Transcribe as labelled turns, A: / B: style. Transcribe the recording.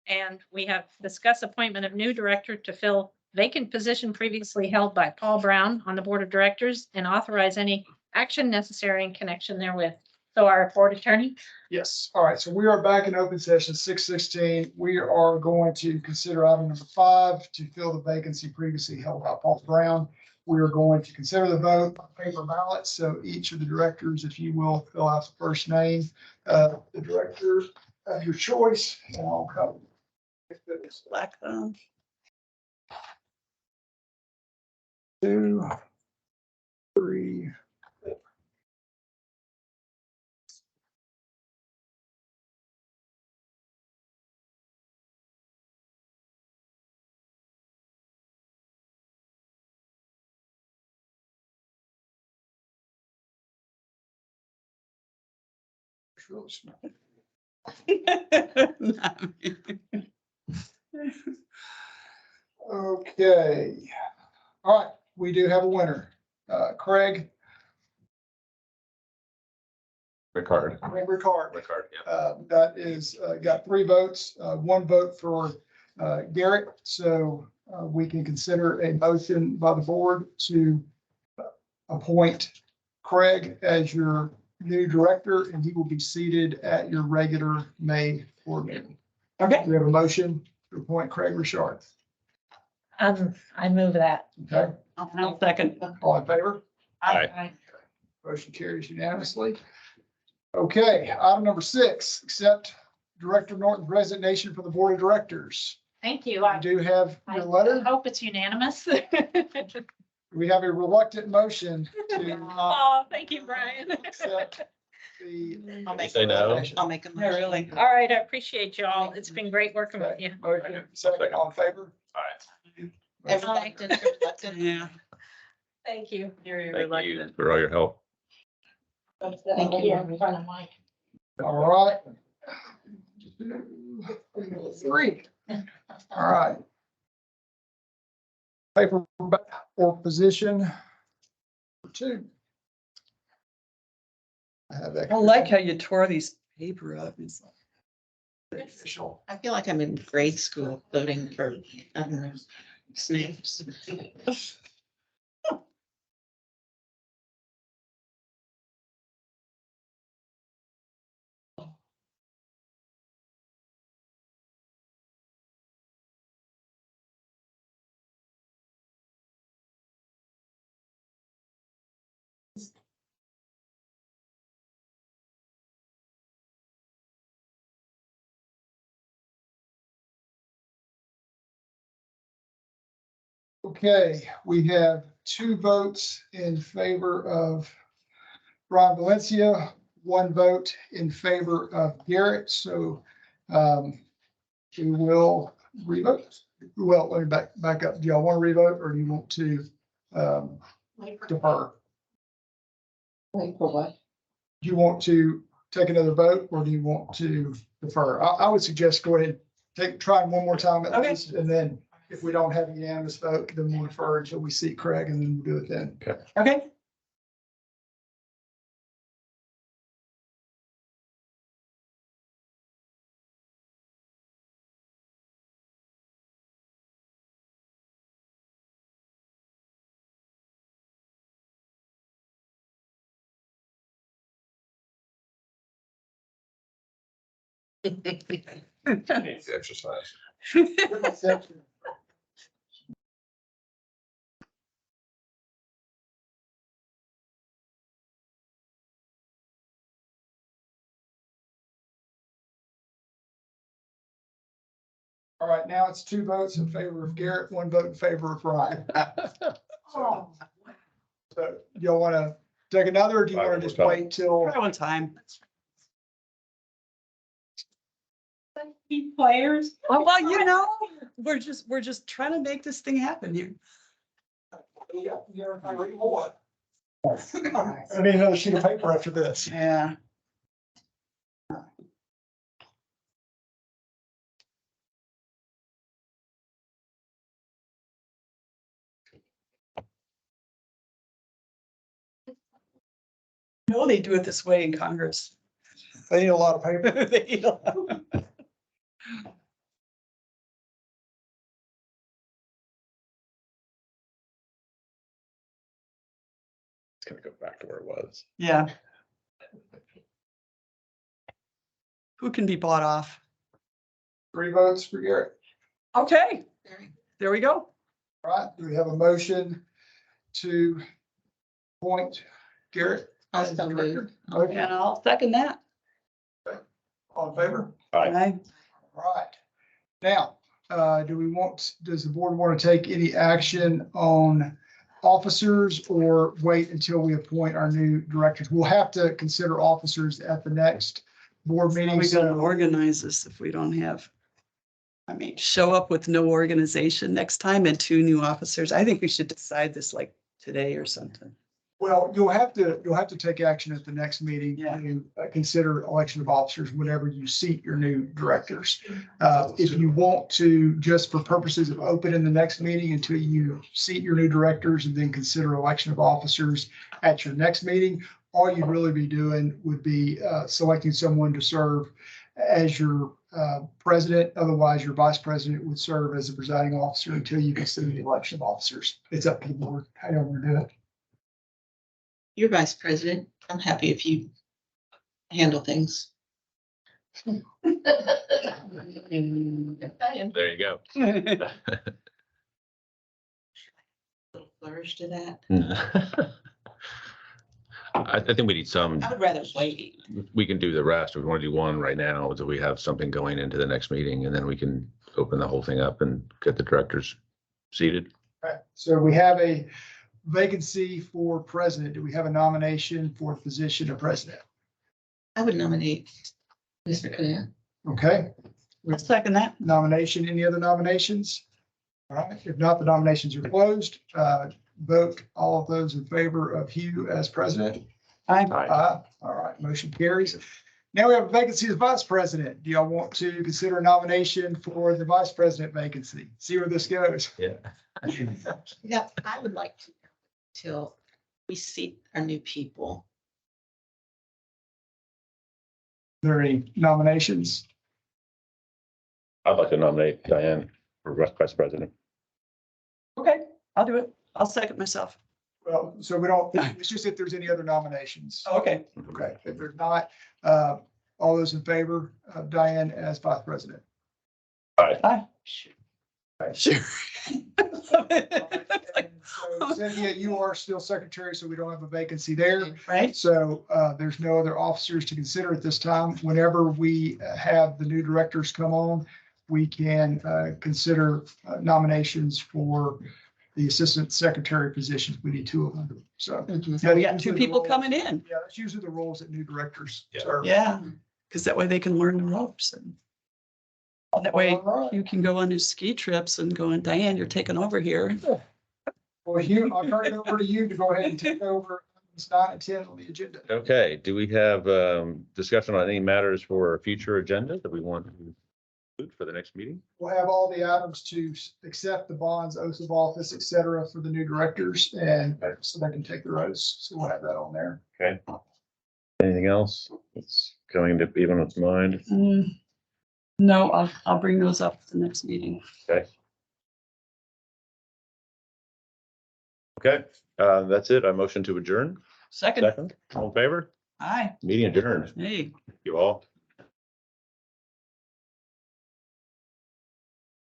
A: And we have discussed appointment of new director to fill vacant position previously held by Paul Brown on the board of directors and authorize any action necessary in connection therewith. So our board attorney,
B: Yes, all right, so we are back in open session 6:16. We are going to consider item number 5 to fill the vacancy previously held by Paul Brown. We are going to consider the vote on paper ballot, so each of the directors, if you will, fill out the first name, the director of your choice, and I'll come.
C: Black.
B: 2, 3. It's really small. Okay, all right, we do have a winner. Craig
D: Ricard.
B: Ricard.
D: Ricard, yeah.
B: That is, got 3 votes, 1 vote for Garrett. So we can consider a motion by the board to appoint Craig as your new director, and he will be seated at your regular May board meeting.
C: Okay.
B: We have a motion to appoint Craig Richard.
A: I move that.
B: Okay,
C: I'll second.
B: all in favor?
D: Aye.
B: Motion carries unanimously. Okay, item number 6, accept Director Norton's resignation from the board of directors.
A: Thank you.
B: I do have
A: I
B: your letter.
A: hope it's unanimous.
B: We have a reluctant motion to
A: Oh, thank you, Brian.
B: accept the.
C: I'll make
D: Say no.
C: I'll make a motion. Really?
A: All right, I appreciate y'all. It's been great working with you.
B: Motion, second, all in favor?
D: Aye.
C: Everybody. Yeah.
A: Thank you.
D: Thank you for all your help.
C: Thank you.
B: All right. 3. All right. Paper or position 2. I have that.
C: I like how you tore these paper up. It's
B: Official.
E: I feel like I'm in grade school voting for, I don't know, snakes.
B: Okay, we have 2 votes in favor of Ron Valencia, 1 vote in favor of Garrett, so we will revote. Well, let me back up. Do y'all want to revote or do you want to defer?
E: Wait for what?
B: Do you want to take another vote or do you want to defer? I would suggest go ahead, try one more time at
C: Okay.
B: least, and then if we don't have a unanimous vote, then we'll defer until we see Craig and then we'll do it then.
C: okay.
D: Needs exercise.
B: All right, now it's 2 votes in favor of Garrett, 1 vote in favor of Ryan. So y'all want to take another, or do you want to just wait till?
C: Try one time.
A: Players.
C: Oh, well, we're just trying to make this thing happen here.
B: I need another sheet of paper after this.
C: Yeah. No, they do it this way in Congress.
B: They need a lot of paper.
C: They eat a lot.
D: gonna go back to where it was.
C: Yeah. Who can be bought off?
B: 3 votes for Garrett.
C: Okay, there we go.
B: All right, do we have a motion to appoint Garrett as
E: Also
B: director?
E: moved.
B: Okay,
C: And I'll second that.
B: all in favor?
C: Aye.
B: All right. Now, does the board want to take any action on officers or wait until we appoint our new directors? We'll have to consider officers at the next board meeting.
C: We're gonna
B: So
C: organize this if we don't have. I mean, show up with no organization next time and 2 new officers. I think we should decide this like today or something.
B: well, you'll have to take action at the next meeting
C: Yeah.
B: to consider election of officers whenever you seat your new directors. If you want to, just for purposes of opening the next meeting until you seat your new directors and then consider election of officers at your next meeting, all you'd really be doing would be selecting someone to serve as your president. Otherwise, your vice president would serve as the presiding officer until you consider the election of officers. It's up to the board, how you want to do it.
E: You're vice president. I'm happy if you handle things.
D: There you go.
E: Little flourish to that.
D: I think we need some,
E: I would rather wait.
D: we can do the rest. We want to do one right now, so we have something going into the next meeting, and then we can open the whole thing up and get the directors seated.
B: Right, so we have a vacancy for president. Do we have a nomination for the position of president?
E: I would nominate Mr. Knapp.
B: Okay,
C: I'll second that.
B: nomination, any other nominations? All right, if not, the nominations are closed. Vote all of those in favor of Hugh as president.
C: Aye.
B: All right, motion carries. Now we have a vacancy as vice president. Do y'all want to consider a nomination for the vice president vacancy? See where this goes.
D: Yeah.
E: Yeah, I would like to till we seat our new people.
B: Are there any nominations?
D: I'd like to nominate Diane for vice president.
C: Okay, I'll do it. I'll second myself.
B: Well, so we don't, it's just if there's any other nominations.
C: Okay.
B: Okay, if there's not, all those in favor of Diane as vice president?
C: Aye. Sure.
B: And so, Cynthia, you are still secretary, so we don't have a vacancy there.
C: Right?
B: So there's no other officers to consider at this time. Whenever we have the new directors come on, we can consider nominations for the assistant secretary positions. We need 2 of them. So.
C: So we got 2 people coming in.
B: Yeah, that's usually the roles that new directors
D: Yeah.
B: serve.
C: Yeah, because that way they can learn the ropes and that way
B: All right.
C: you can go on your ski trips and go, and Diane, you're taking over here.
B: Well, Hugh, I'll turn it over to you to go ahead and take over. It's 9 and 10 on the agenda.
D: Okay, do we have discussion on any matters for our future agenda that we want to include for the next meeting?
B: We'll have all the items to accept the bonds, oaths of office, et cetera, for the new directors, and so they can take their oaths. So we'll have that on there.
D: Okay. Anything else that's going to be on its mind?
C: No, I'll bring those up at the next meeting.
D: Okay. Okay, that's it. I motion to adjourn.
C: Second,
D: Second, all in favor?
C: aye,
D: Meeting adjourned.
C: hey.
D: You all.